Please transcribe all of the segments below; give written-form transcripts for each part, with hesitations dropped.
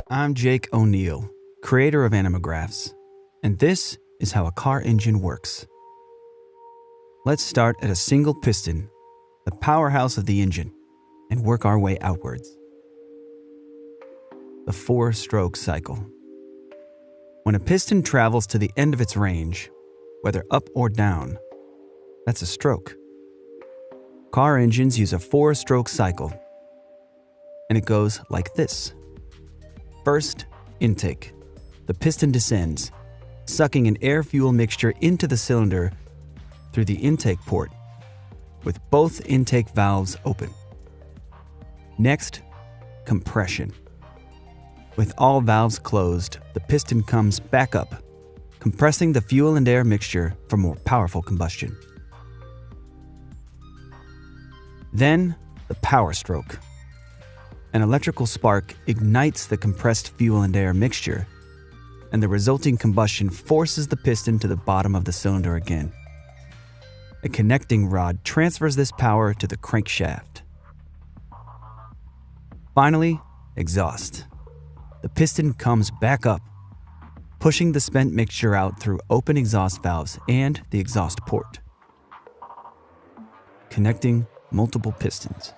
I'm Jake O'Neill, creator of Animographs, and this is how a car engine works. Let's start at a single piston, the powerhouse of the engine, and work our way outwards. The four-stroke cycle. When a piston travels to the end of its range, whether up or down, that's a stroke. Car engines use a four-stroke cycle, and it goes like this. First, intake. The piston descends, sucking an air-fuel mixture into the cylinder through the intake port, with both intake valves open. Next, compression. With all valves closed, the piston comes back up, compressing the fuel and air mixture for more powerful combustion. Then, the power stroke. An electrical spark ignites the compressed fuel and air mixture, and the resulting combustion forces the piston to the bottom of the cylinder again. A connecting rod transfers this power to the crankshaft. Finally, exhaust. The piston comes back up, pushing the spent mixture out through open exhaust valves and the exhaust port, connecting multiple pistons.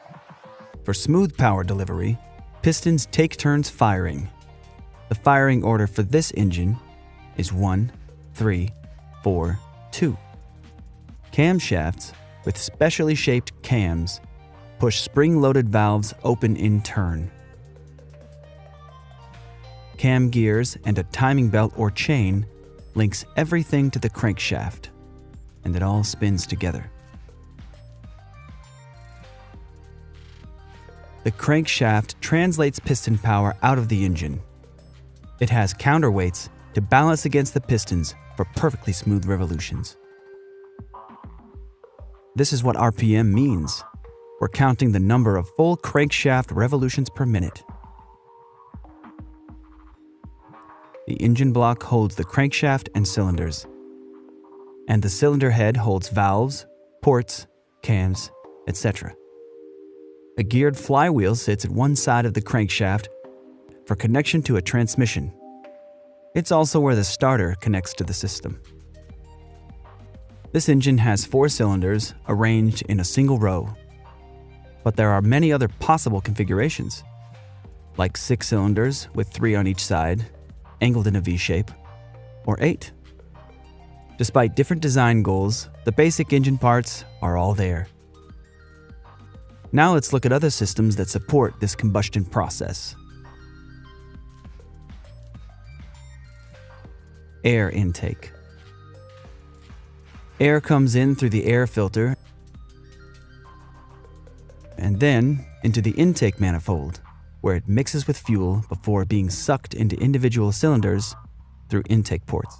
For smooth power delivery, pistons take turns firing. The firing order for this engine is 1, 3, 4, 2. Camshafts with specially shaped cams push spring-loaded valves open in turn. Cam gears and a timing belt or chain links everything to the crankshaft, and it all spins together. The crankshaft translates piston power out of the engine. It has counterweights to balance against the pistons for perfectly smooth revolutions. This is what RPM means. We're counting the number of full crankshaft revolutions per minute. The engine block holds the crankshaft and cylinders, and the cylinder head holds valves, ports, cams, etc. A geared flywheel sits at one side of the crankshaft for connection to a transmission. It's also where the starter connects to the system. This engine has 4 cylinders arranged in a single row, but there are many other possible configurations, like 6 cylinders with 3 on each side, angled in a V shape, or 8. Despite different design goals, the basic engine parts are all there. Now let's look at other systems that support this combustion process. Air intake. Air comes in through the air filter and then into the intake manifold, where it mixes with fuel before being sucked into individual cylinders through intake ports.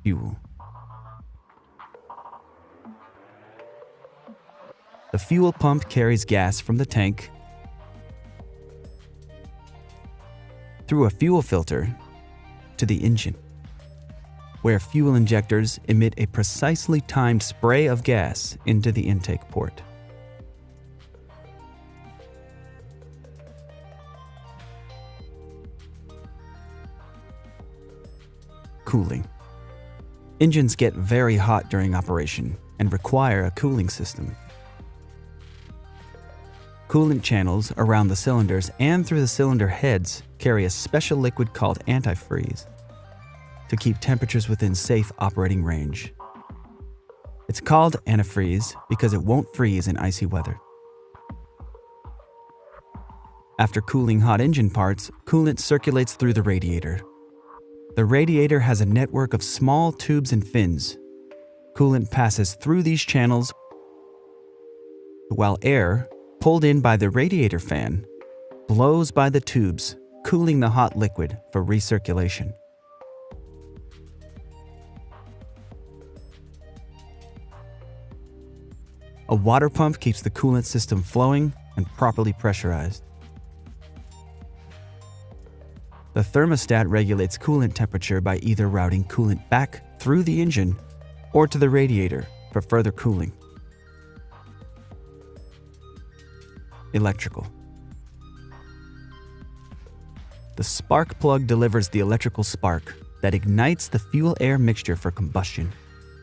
Fuel. The fuel pump carries gas from the tank through a fuel filter to the engine, where fuel injectors emit a precisely timed spray of gas into the intake port. Cooling. Engines get very hot during operation and require a cooling system. Coolant channels around the cylinders and through the cylinder heads carry a special liquid called antifreeze to keep temperatures within safe operating range. It's called antifreeze because it won't freeze in icy weather. After cooling hot engine parts, coolant circulates through the radiator. The radiator has a network of small tubes and fins. Coolant passes through these channels, while air, pulled in by the radiator fan, blows by the tubes, cooling the hot liquid for recirculation. A water pump keeps the coolant system flowing and properly pressurized. The thermostat regulates coolant temperature by either routing coolant back through the engine or to the radiator for further cooling. electrical. The spark plug delivers the electrical spark that ignites the fuel-air mixture for combustion.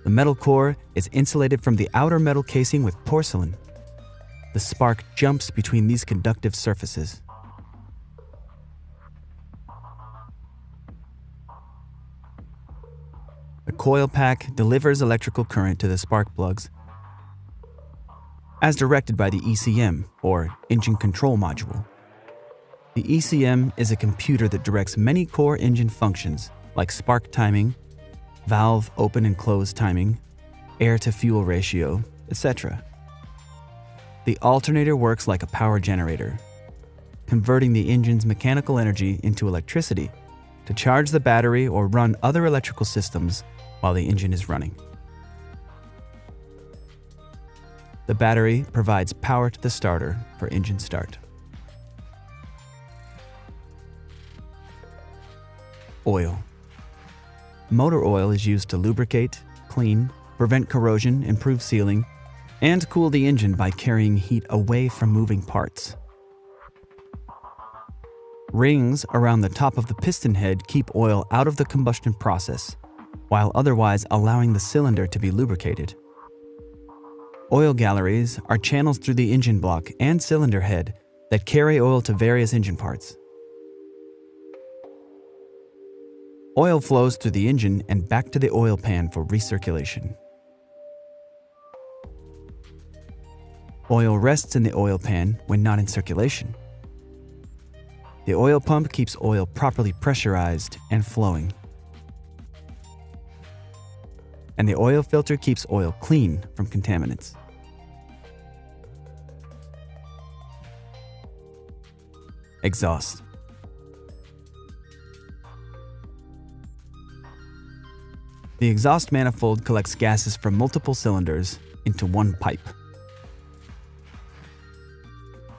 The metal core is insulated from the outer metal casing with porcelain. The spark jumps between these conductive surfaces. The coil pack delivers electrical current to the spark plugs as directed by the ECM, or Engine Control Module. The ECM is a computer that directs many core engine functions like spark timing, valve open and close timing, air-to-fuel ratio, etc. The alternator works like a power generator, converting the engine's mechanical energy into electricity to charge the battery or run other electrical systems while the engine is running. The battery provides power to the starter for engine start. Oil. Motor oil is used to lubricate, clean, prevent corrosion, improve sealing, and cool the engine by carrying heat away from moving parts. Rings around the top of the piston head keep oil out of the combustion process, while otherwise allowing the cylinder to be lubricated. Oil galleries are channels through the engine block and cylinder head that carry oil to various engine parts. Oil flows through the engine and back to the oil pan for recirculation. Oil rests in the oil pan when not in circulation. The oil pump keeps oil properly pressurized and flowing. And the oil filter keeps oil clean from contaminants. Exhaust. The exhaust manifold collects gases from multiple cylinders into one pipe.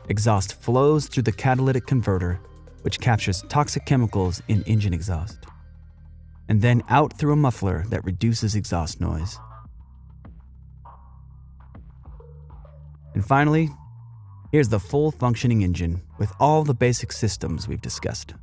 Exhaust flows through the catalytic converter, which captures toxic chemicals in engine exhaust, and then out through a muffler that reduces exhaust noise. And finally, here's the full functioning engine with all the basic systems we've discussed.